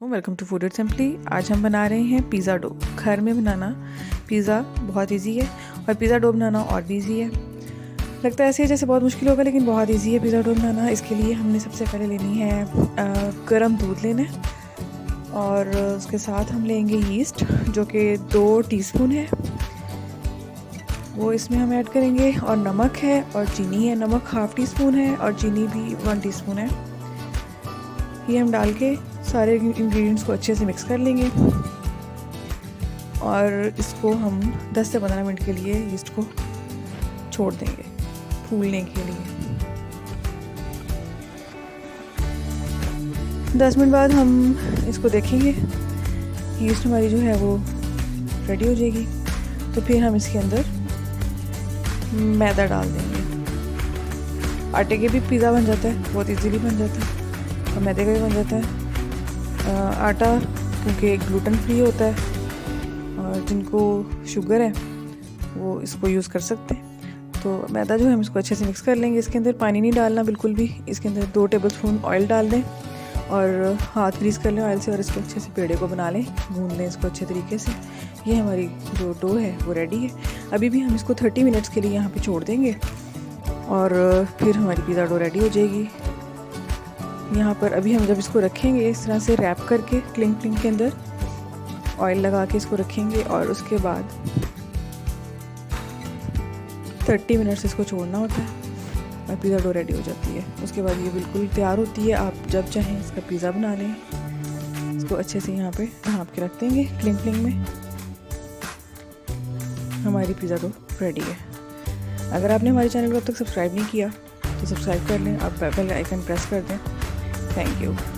Welcome to food it simply. आज हम बना रहे हैं पिज़्ज़ा डो। घर में बनाना पिज़्ज़ा बहुत इजी है और पिज़्ज़ा डो बनाना और भी इजी है। लगता है ऐसे ही जैसे बहुत मुश्किल होगा, लेकिन बहुत इजी है पिज़्ज़ा डो बनाना। इसके लिए हमने सबसे पहले लेनी है गर्म दूध लेना है और उसके साथ हम लेंगे यीस्ट जो कि 2 टीस्पून है, वो इसमें हम ऐड करेंगे। और नमक है और चीनी है। नमक हाफ़ टी स्पून है और चीनी भी 1 टीस्पून है। ये हम डाल के सारे इंग्रेडिएंट्स को अच्छे से मिक्स कर लेंगे और इसको हम 10 से 15 मिनट के लिए यीस्ट को छोड़ देंगे फूलने के लिए। 10 मिनट बाद हम इसको देखेंगे, यीस्ट हमारी जो है वो रेडी हो जाएगी। तो फिर हम इसके अंदर मैदा डाल देंगे। आटे के भी पिज़्ज़ा बन जाता है, बहुत इजीली बन जाता है, और मैदे का भी बन जाता है। आटा क्योंकि ग्लूटेन फ्री होता है और जिनको शुगर है वो इसको यूज़ कर सकते हैं। तो मैदा जो है हम इसको अच्छे से मिक्स कर लेंगे। इसके अंदर पानी नहीं डालना बिल्कुल भी। इसके अंदर 2 टेबलस्पून ऑयल डाल दें और हाथ ग्रीस कर लें ऑयल से और इसको अच्छे से पेड़े को बना लें, भून लें इसको अच्छे तरीके से। ये हमारी जो डो है वो रेडी है। अभी भी हम इसको 30 मिनट्स के लिए यहाँ पे छोड़ देंगे और फिर हमारी पिज़्ज़ा डो रेडी हो जाएगी। यहाँ पर अभी हम जब इसको रखेंगे इस तरह से रैप करके क्लिंग के अंदर ऑयल लगा के इसको रखेंगे और उसके बाद 30 मिनट्स इसको छोड़ना होता है और पिज़्ज़ा डो रेडी हो जाती है। उसके बाद ये बिल्कुल तैयार होती है। आप जब चाहें इसका पिज़्ज़ा बना लें। इसको अच्छे से यहाँ पे ढाँप के रख देंगे क्लिंग में। हमारी पिज़्ज़ा डो रेडी है। अगर आपने हमारे चैनल को अब तक सब्सक्राइब नहीं किया तो सब्सक्राइब कर लें, आप बेल आइकन प्रेस कर दें। Thank you.